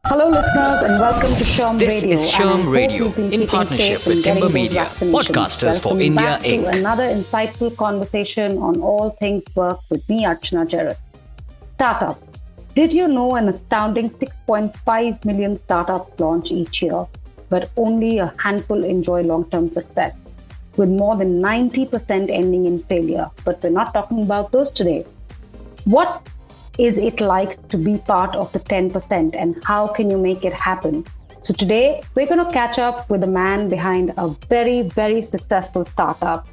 Hello, listeners, and welcome to SHRM This Radio. is SHRM Radio you've been in keeping partnership safe and with getting Timber those Media, vaccinations. podcasters for Welcome India back to Inc. another insightful conversation on all things work with me, Archana Jerath. Startups. Did you know an astounding 6.5 million startups launch each year, but only a handful enjoy long-term success, with more than 90% ending in failure? But we're not talking about those today. What is it like to be part of the 10%, and how can you make it happen? So today, we're going to catch up with the man behind a very, very successful startup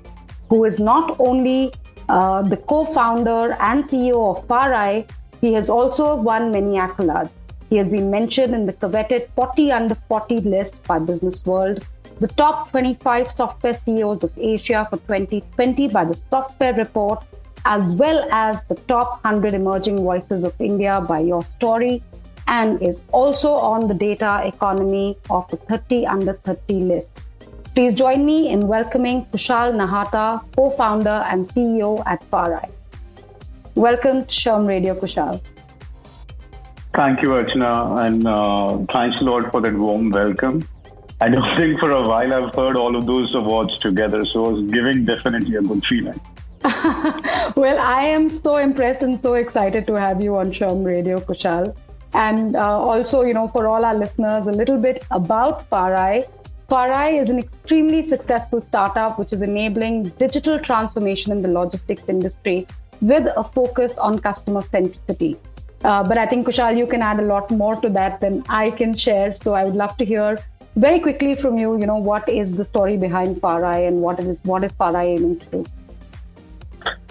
who is not only the co-founder and CEO of FarEye, he has also won many accolades. He has been mentioned in the coveted 40 under 40 list by Business World, the top 25 software CEOs of Asia for 2020 by the Software Report, as well as the top 100 emerging voices of India by Your Story, and is also on the data economy of the 30 under 30 list. Please join me in welcoming Kushal Nahata, co-founder and CEO at FarEye. Welcome to SHRM Radio, Kushal. Thank you, Archana, and thanks a lot for that warm welcome. I don't think for a while I've heard all of those awards together, so it's giving definitely a good feeling. Well, I am so impressed and so excited to have you on SHRM Radio, Kushal. And also, for all our listeners, a little bit about FarEye. FarEye is an extremely successful startup which is enabling digital transformation in the logistics industry with a focus on customer centricity. But I think, Kushal, you can add a lot more to that than I can share. So I would love to hear very quickly from you, what is the story behind FarEye and what is FarEye aiming to do?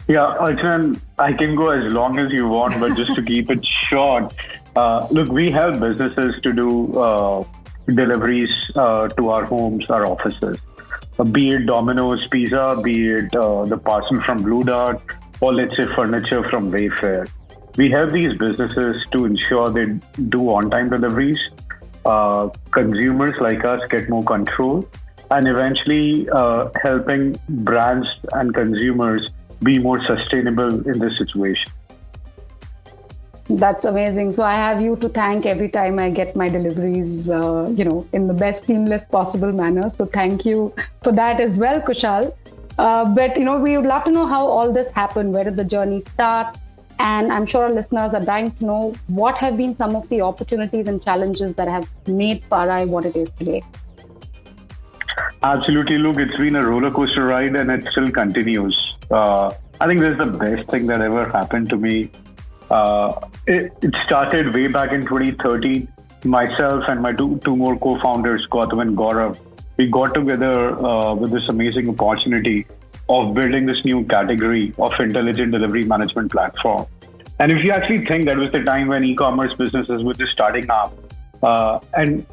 Yeah, Archana, I can go as long as you want, but just to keep it short, look, we help businesses to do deliveries to our homes, our offices, be it Domino's Pizza, be it the parcel from Blue Dart, or let's say furniture from Wayfair. We help these businesses to ensure they do on-time deliveries. Consumers like us get more control, and eventually helping brands and consumers be more sustainable in this situation. That's amazing. So I have you to thank every time I get my deliveries, in the best seamless possible manner. So thank you for that as well, Kushal. But, we would love to know how all this happened. Where did the journey start? And I'm sure our listeners are dying to know what have been some of the opportunities and challenges that have made FarEye what it is today. Absolutely. Look, it's been a roller coaster ride and it still continues. I think this is the best thing that ever happened to me. It started way back in 2013. Myself and my two more co-founders, Gautam and Gaurav, we got together with this amazing opportunity of building this new category of intelligent delivery management platform. And if you actually think, that was the time when e-commerce businesses were just starting up, and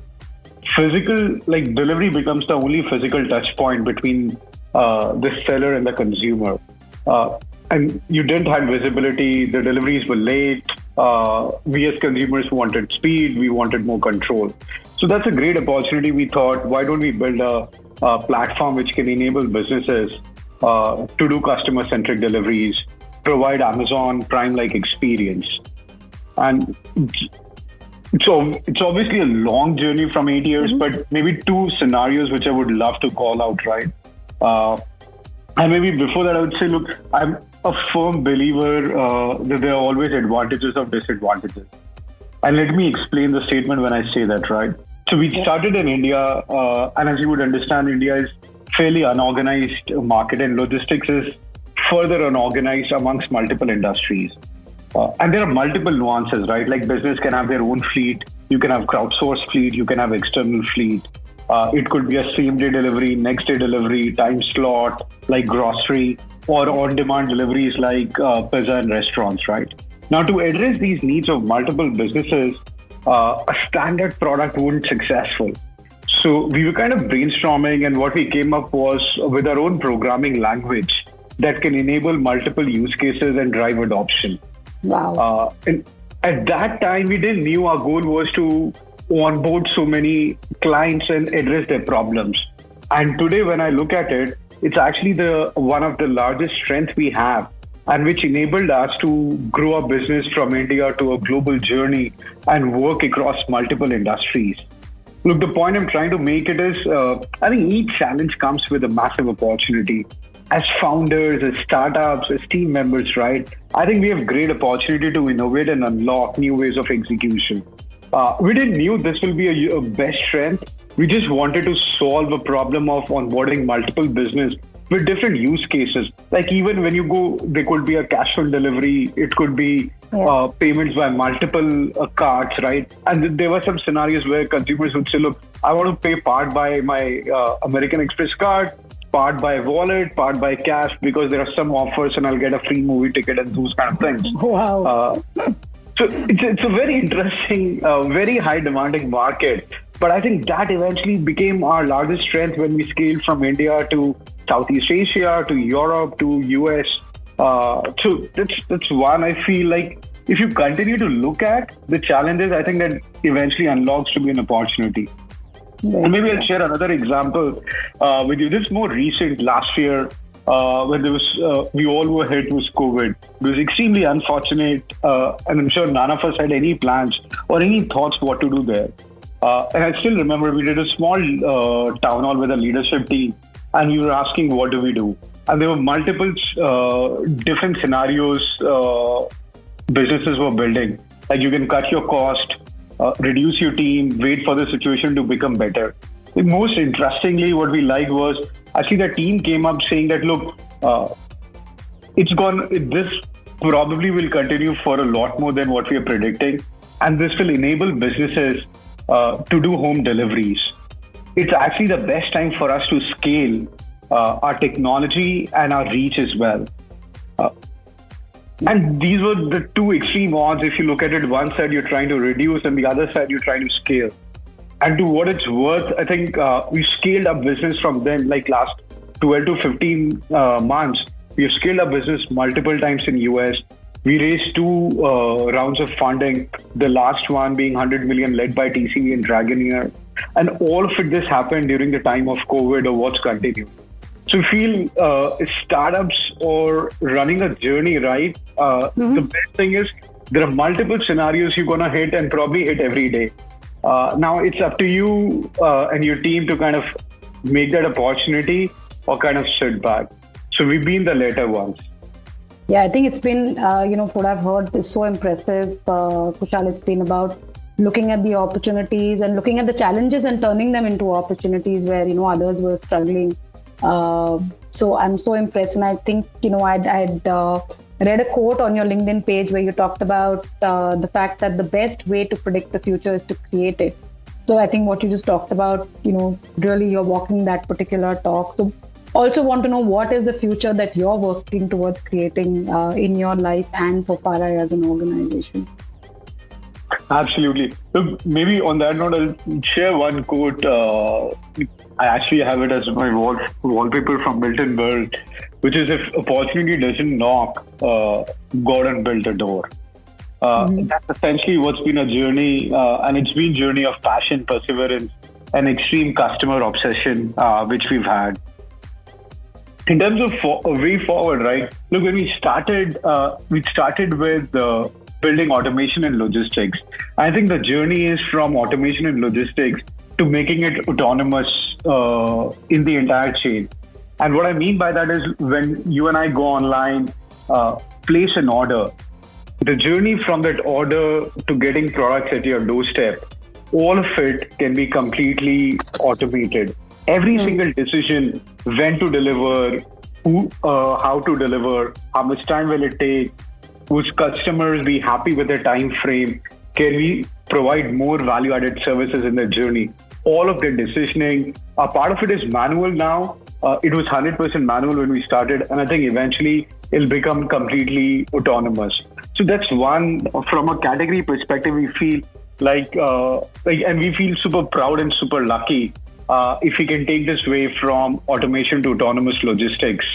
physical, delivery becomes the only physical touch point between the seller and the consumer. And you didn't have visibility, the deliveries were late, we as consumers wanted speed, we wanted more control. So that's a great opportunity. We thought, why don't we build a platform which can enable businesses to do customer-centric deliveries, provide Amazon Prime-like experience. And it's obviously a long journey from 8 years, but maybe two scenarios which I would love to call out, right? And maybe before that, I would say, look, I'm a firm believer that there are always advantages or disadvantages. And let me explain the statement when I say that, right? So we started in India, and as you would understand, India is fairly unorganized market, and logistics is further unorganized amongst multiple industries. And there are multiple nuances, right? Like business can have their own fleet, you can have crowdsourced fleet, you can have external fleet. It could be a same-day delivery, next-day delivery, time slot, like grocery, or on-demand deliveries like pizza and restaurants, right? Now, to address these needs of multiple businesses, a standard product wasn't successful. So we were kind of brainstorming, and what we came up was with our own programming language that can enable multiple use cases and drive adoption. Wow. And at that time, we didn't knew our goal was to onboard so many clients and address their problems. And today, when I look at it, it's actually one of the largest strengths we have and which enabled us to grow our business from India to a global journey and work across multiple industries. Look, the point I'm trying to make it is, I think each challenge comes with a massive opportunity. As founders, as startups, as team members, right? I think we have great opportunity to innovate and unlock new ways of execution. We didn't knew this will be a best strength. We just wanted to solve a problem of onboarding multiple business with different use cases. Like even when you go, there could be a cash on delivery. It could be payments by multiple cards, right? And there were some scenarios where consumers would say, look, I want to pay part by my American Express card, part by wallet, part by cash, because there are some offers and I'll get a free movie ticket and those kind of things. Wow. So it's a very interesting, very high demanding market. But I think that eventually became our largest strength when we scaled from India to Southeast Asia, to Europe, to US. So that's one. I feel like if you continue to look at the challenges, I think that eventually unlocks to be an opportunity. And maybe I'll share another example with you. This more recent, last year, when there was, we all were hit with COVID. It was extremely unfortunate, and I'm sure none of us had any plans or any thoughts what to do there. And I still remember we did a small town hall with a leadership team, and we were asking, what do we do? And there were multiple different scenarios businesses were building. Like you can cut your cost, reduce your team, wait for the situation to become better. The most interestingly, what we liked was actually the team came up saying that, look, this probably will continue for a lot more than what we are predicting. And this will enable businesses to do home deliveries. It's actually the best time for us to scale our technology and our reach as well. And these were the two extreme odds. If you look at it, one side you're trying to reduce and the other side you're trying to scale. And to what it's worth, I think we scaled up business from then, like last 12 to 15 months. We have scaled up business multiple times in US. We raised two rounds of funding, the last one being 100 million led by TCV and Dragoneer. And all of it, this happened during the time of COVID or what's continued. So I feel startups or running a journey, right? The best thing is there are multiple scenarios you're going to hit and probably hit every day. Now it's up to you and your team to kind of make that opportunity or kind of sit back. So we've been the latter ones. Yeah, I think it's been, what I've heard is so impressive, Kushal. It's been about looking at the opportunities and looking at the challenges and turning them into opportunities where, others were struggling. So I'm so impressed. And I think, I'd read a quote on your LinkedIn page where you talked about the fact that the best way to predict the future is to create it. So I think what you just talked about, really you're walking that particular talk. So also want to know what is the future that you're working towards creating in your life and for FarEye as an organization? Absolutely. Look, maybe on that note, I'll share one quote. I actually have it as my wallpaper from Milton Berle, which is, if opportunity doesn't knock, God and build a door. That's essentially what's been a journey, and it's been a journey of passion, perseverance, and extreme customer obsession, which we've had. In terms of a way forward, right? Look, when we started with building automation and logistics. I think the journey is from automation and logistics to making it autonomous in the entire chain. And what I mean by that is when you and I go online, place an order, the journey from that order to getting products at your doorstep, all of it can be completely automated. Every single decision, when to deliver, how to deliver, how much time will it take, would customers be happy with their time frame, can we provide more value-added services in their journey. All of the decisioning, a part of it is manual now. It was 100% manual when we started, and I think eventually it'll become completely autonomous. So that's one. From a category perspective, we feel and we feel super proud and super lucky if we can take this way from automation to autonomous logistics,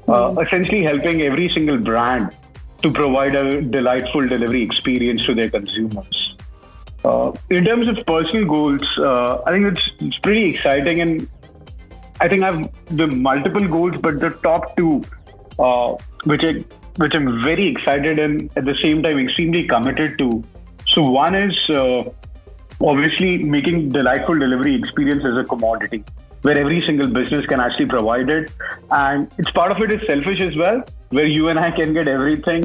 essentially helping every single brand to provide a delightful delivery experience to their consumers. In terms of personal goals, I think it's pretty exciting, and I think I have the multiple goals, but the top two, which I which I'm very excited and at the same time extremely committed to. So one is obviously making delightful delivery experience as a commodity, where every single business can actually provide it. And it's part of it is selfish as well, where you and I can get everything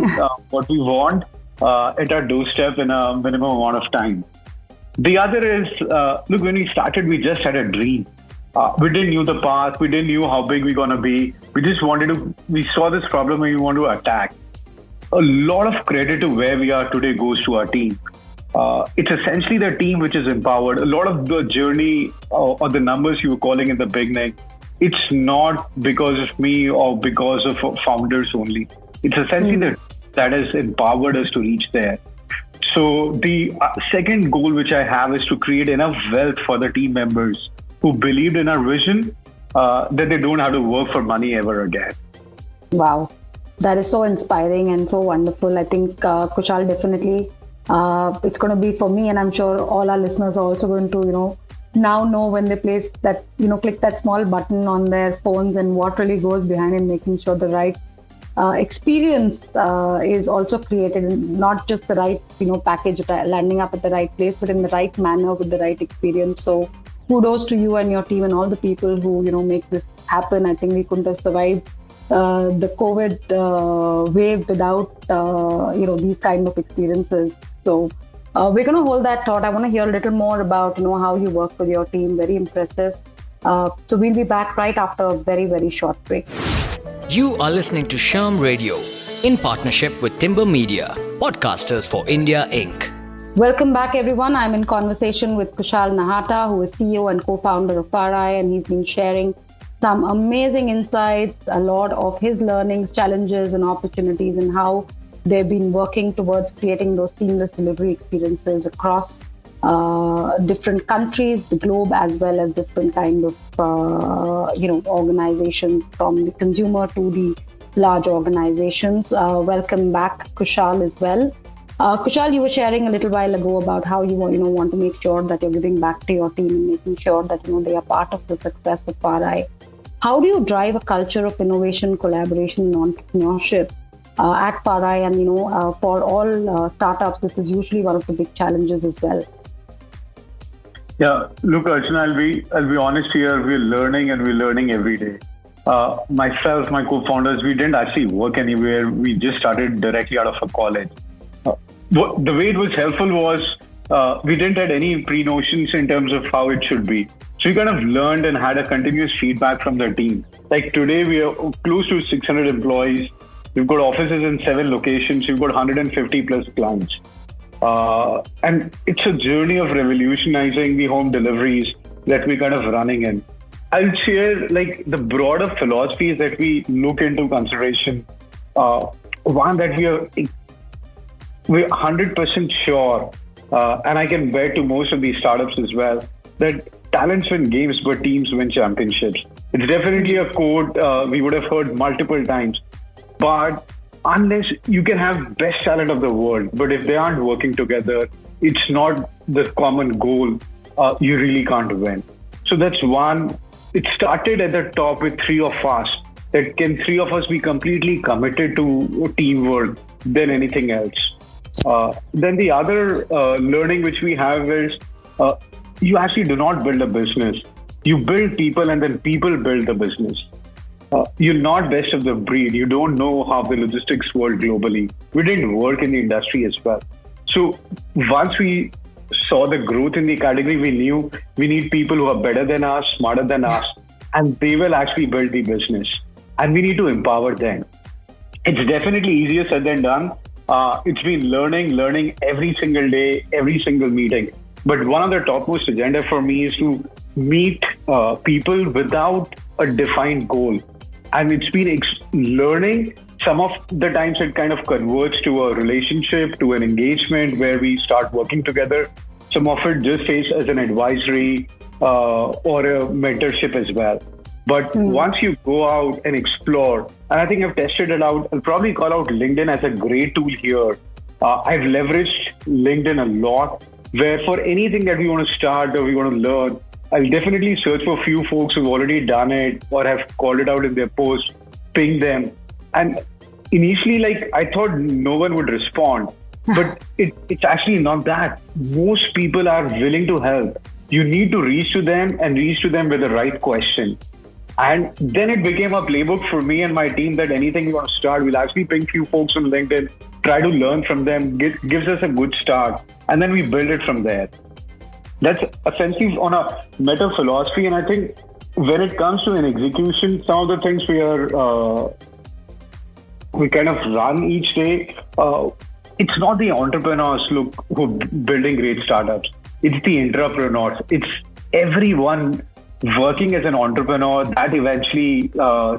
what we want at our doorstep in a minimum amount of time. The other is, look, when we started, we just had a dream. We didn't know the path. We didn't know how big we're going to be. We just we saw this problem and we want to attack. A lot of credit to where we are today goes to our team. It's essentially the team which is empowered. A lot of the journey or the numbers you were calling in the beginning, it's not because of me or because of founders only. It's essentially that has empowered us to reach there. So the second goal which I have is to create enough wealth for the team members who believed in our vision that they don't have to work for money ever again. Wow. That is so inspiring and so wonderful. I think, Kushal, definitely it's going to be for me, and I'm sure all our listeners are also going to, now know when they place that, click that small button on their phones and what really goes behind in making sure the right experience is also created, not just the right, package landing up at the right place, but in the right manner with the right experience. So kudos to you and your team and all the people who, make this happen. I think we couldn't have survived the COVID wave without, these kind of experiences. So we're going to hold that thought. I want to hear a little more about, how you work with your team. Very impressive. So we'll be back right after a very, very short break. You are listening to SHRM Radio in partnership with Timber Media, Podcasters for India, Inc. Welcome back, everyone. I'm in conversation with Kushal Nahata, who is CEO and co-founder of FarEye, and he's been sharing some amazing insights, a lot of his learnings, challenges, and opportunities, and how they've been working towards creating those seamless delivery experiences across different countries, the globe, as well as different kind of, organizations, from the consumer to the large organizations. Welcome back, Kushal, as well. Kushal, you were sharing a little while ago about how you want to make sure that you're giving back to your team and making sure that they are part of the success of FarEye. How do you drive a culture of innovation, collaboration, and entrepreneurship at FarEye? And for all startups, this is usually one of the big challenges as well. Yeah, look, Archana, I'll be honest here. We're learning every day. Myself, my co-founders, we didn't actually work anywhere. We just started directly out of a college. The way it was helpful was we didn't have any pre-notions in terms of how it should be. So we kind of learned and had a continuous feedback from the team. Like today, we are close to 600 employees. We've got offices in 7 locations. We've got 150 plus clients. And it's a journey of revolutionizing the home deliveries that we're kind of running in. I'll share like the broader philosophies that we look into consideration. One that we're 100% sure, and I can bet to most of these startups as well, that talents win games, but teams win championships. It's definitely a quote we would have heard multiple times. But unless you can have best talent of the world, but if they aren't working together, it's not the common goal, you really can't win. So that's one. It started at the top with 3 of us. That can 3 of us be completely committed to teamwork than anything else. Then the other learning which we have is you actually do not build a business. You build people and then people build the business. You're not best of the breed. You don't know how the logistics world globally. We didn't work in the industry as well. So once we saw the growth in the category, we knew we need people who are better than us, smarter than us, and they will actually build the business. And we need to empower them. It's definitely easier said than done. It's been learning every single day, every single meeting. But one of the topmost agenda for me is to meet people without a defined goal. And it's been learning. Some of the times it kind of converts to a relationship, to an engagement where we start working together. Some of it just stays as an advisory or a mentorship as well. But once you go out and explore, and I think I've tested it out, I'll probably call out LinkedIn as a great tool here. I've leveraged LinkedIn a lot, where for anything that we want to start or we want to learn, I'll definitely search for a few folks who've already done it or have called it out in their post, ping them. And initially, like, I thought no one would respond, but it's actually not that. Most people are willing to help. You need to reach to them and reach to them with the right question. And then it became a playbook for me and my team that anything we want to start, we'll actually ping few folks on LinkedIn, try to learn from them, gives us a good start, and then we build it from there. That's essentially on a meta philosophy. And I think when it comes to an execution, some of the things we kind of run each day, it's not the entrepreneurs who are building great startups. It's the entrepreneurs. It's everyone working as an entrepreneur that eventually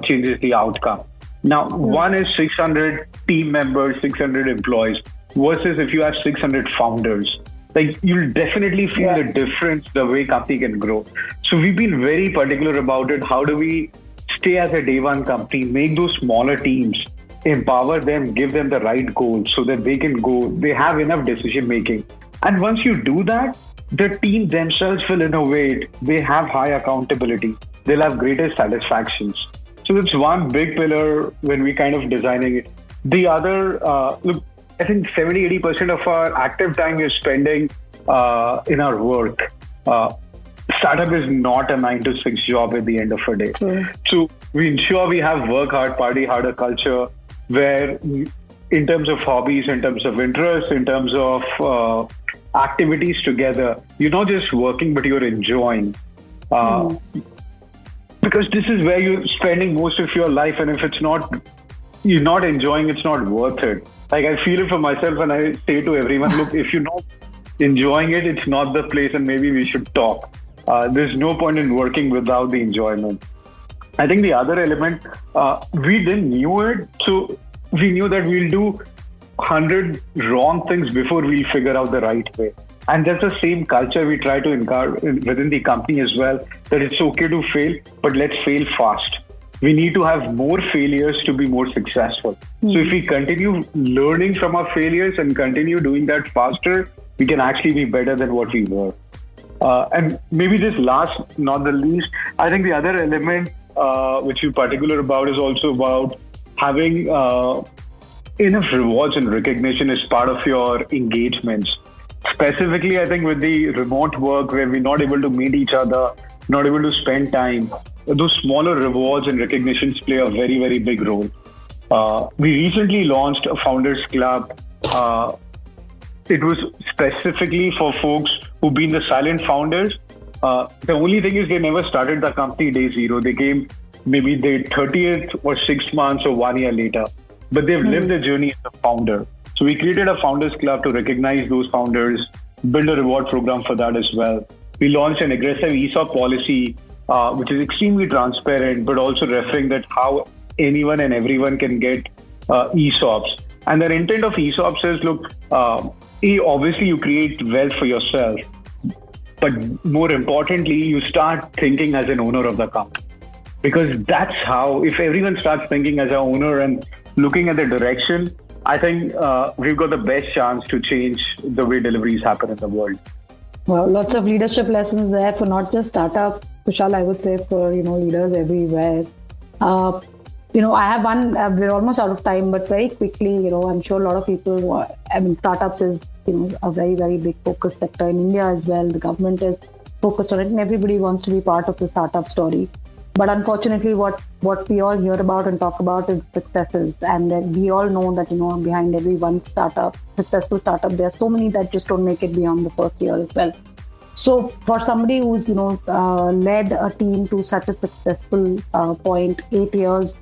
changes the outcome. Now, one is 600 team members, 600 employees, versus if you have 600 founders. Like, you'll definitely feel the difference the way company can grow. So we've been very particular about it. How do we stay as a day one company, make those smaller teams, empower them, give them the right goals so that they can go, they have enough decision making. And once you do that, the team themselves will innovate. They have high accountability. They'll have greater satisfactions. So that's one big pillar when we kind of designing it. The other, look, I think 70-80% of our active time is spending in our work. Startup is not a 9-to-6 job at the end of a day. So we ensure we have work hard, party harder culture, where in terms of hobbies, in terms of interests, in terms of activities together, you're not just working, but you're enjoying. Because this is where you're spending most of your life. And if you're not enjoying, it's not worth it. Like, I feel it for myself and I say to everyone, look, if you're not enjoying it, it's not the place and maybe we should talk. There's no point in working without the enjoyment. I think the other element, we didn't knew it. So we knew that we'll do 100 wrong things before we figure out the right way. And that's the same culture we try to encourage within the company as well, that it's okay to fail, but let's fail fast. We need to have more failures to be more successful. So if we continue learning from our failures and continue doing that faster, we can actually be better than what we were. And maybe this last, not the least, I think the other element which we're particular about is also about having enough rewards and recognition as part of your engagements. Specifically, I think with the remote work where we're not able to meet each other, not able to spend time, those smaller rewards and recognitions play a very, very big role. We recently launched a Founders Club. It was specifically for folks who've been the silent founders. The only thing is they never started the company day zero. They came maybe the 30th or 6 months or 1 year later, but they've lived the journey as a founder. So we created a Founders Club to recognize those founders, build a reward program for that as well. We launched an aggressive ESOP policy, which is extremely transparent, but also referring that how anyone and everyone can get ESOPs. And the intent of ESOPs is, look, obviously you create wealth for yourself, but more importantly, you start thinking as an owner of the company. Because that's how, if everyone starts thinking as an owner and looking at the direction, I think we've got the best chance to change the way deliveries happen in the world. Well, lots of leadership lessons there for not just startups, Kushal, I would say for, leaders everywhere. I have one, we're almost out of time, but very quickly, I'm sure a lot of people, startups is, a very, very big focus sector in India as well. The government is focused on it and everybody wants to be part of the startup story. But unfortunately, what we all hear about and talk about is successes. And then we all know that, behind every one successful startup, there are so many that just don't make it beyond the first year as well. So for somebody who's, led a team to such a successful point, 8 years,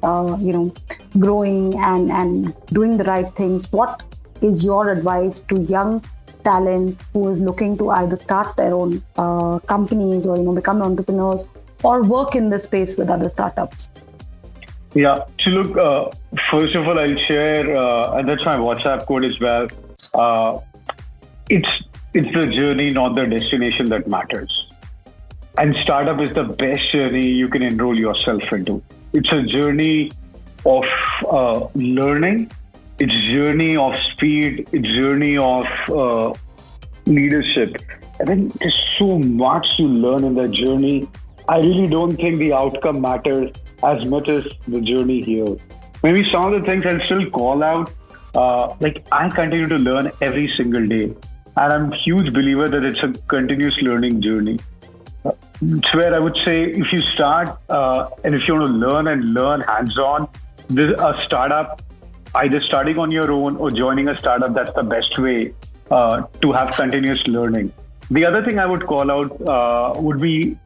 growing and doing the right things, what is your advice to young talent who is looking to either start their own companies or, become entrepreneurs or work in this space with other startups? Yeah. So look, first of all, I'll share, and that's my WhatsApp code as well. It's the journey, not the destination that matters. And startup is the best journey you can enroll yourself into. It's a journey of learning. It's a journey of speed. It's a journey of leadership. I think there's so much to learn in that journey. I really don't think the outcome matters as much as the journey here. maybe some of the things I'll still call out, like I continue to learn every single day. And I'm a huge believer that it's a continuous learning journey. It's where I would say if you start and if you want to learn and learn hands-on, a startup, either starting on your own or joining a startup, that's the best way to have continuous learning. The other thing I would call out would be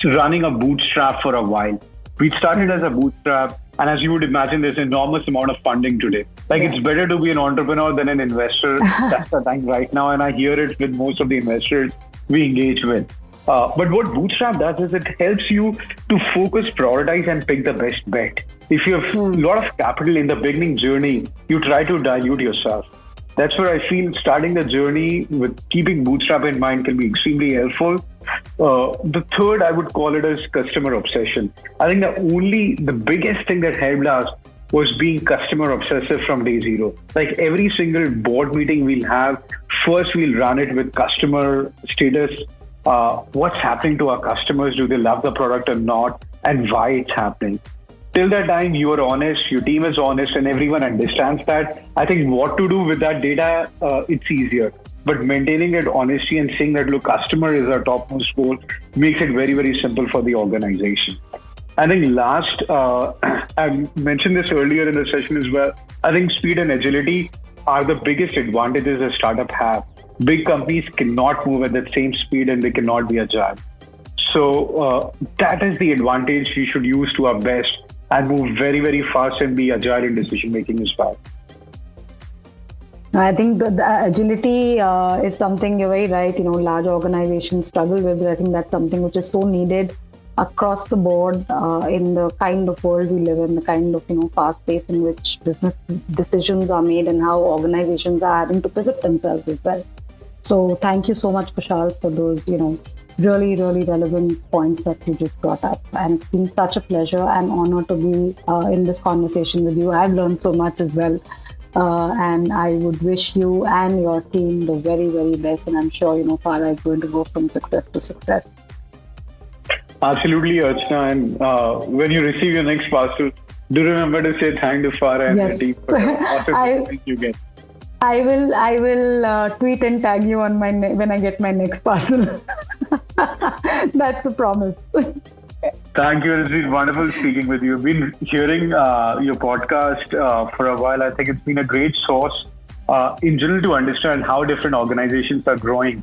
running a bootstrap for a while. We started as a bootstrap, and as you would imagine, there's an enormous amount of funding today. Like it's better to be an entrepreneur than an investor. That's the time right now, and I hear it with most of the investors we engage with. But what Bootstrap does is it helps you to focus, prioritize, and pick the best bet. If you have a lot of capital in the beginning journey, you try to dilute yourself. That's where I feel starting the journey with keeping Bootstrap in mind can be extremely helpful. The third, I would call it as customer obsession. I think the biggest thing that helped us was being customer obsessive from day zero. Like every single board meeting we'll have, first we'll run it with customer status. What's happening to our customers? Do they love the product or not? And why it's happening? Till that time, you are honest, your team is honest, and everyone understands that. I think what to do with that data, it's easier. But maintaining that honesty and saying that, look, customer is our topmost goal makes it very, very simple for the organization. I think last, I mentioned this earlier in the session as well. I think speed and agility are the biggest advantages a startup have. Big companies cannot move at the same speed and they cannot be agile. So that is the advantage we should use to our best and move very, very fast and be agile in decision making as well. I think the agility is something you're very right. Large organizations struggle with. I think that's something which is so needed across the board in the kind of world we live in, the kind of fast pace in which business decisions are made and how organizations are having to pivot themselves as well. So thank you so much, Kushal, for those really, really relevant points that you just brought up. And it's been such a pleasure and honor to be in this conversation with you. I've learned so much as well. And I would wish you and your team the very, very best. And I'm sure, FarEye is going to go from success to success. Absolutely, Archana. And when you receive your next parcel, do remember to say thank you to FarEye and the team for the awesome thing you get. I will tweet and tag you on when I get my next parcel. That's a promise. Thank you. It's been wonderful speaking with you. I've been hearing your podcast for a while. I think it's been a great source in general to understand how different organizations are growing.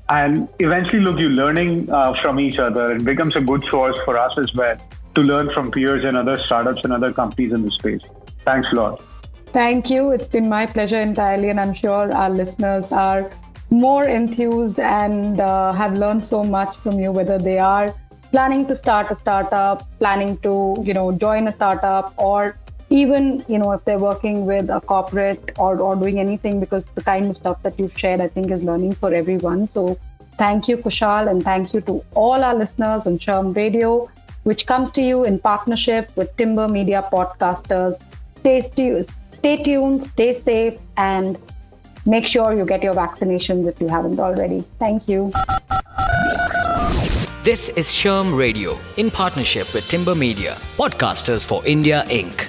And eventually, you're learning from each other. It becomes a good source for us as well to learn from peers and other startups and other companies in the space. Thanks a lot. Thank you. It's been my pleasure entirely. And I'm sure our listeners are more enthused and have learned so much from you, whether they are planning to start a startup, planning to, join a startup, or even, if they're working with a corporate or doing anything, because the kind of stuff that you've shared, I think, is learning for everyone. So thank you, Kushal, and thank you to all our listeners on SHRM Radio, which comes to you in partnership with Timber Media Podcasters. Stay tuned, stay safe, and make sure you get your vaccinations if you haven't already. Thank you. This is SHRM Radio in partnership with Timber Media, Podcasters for India, Inc.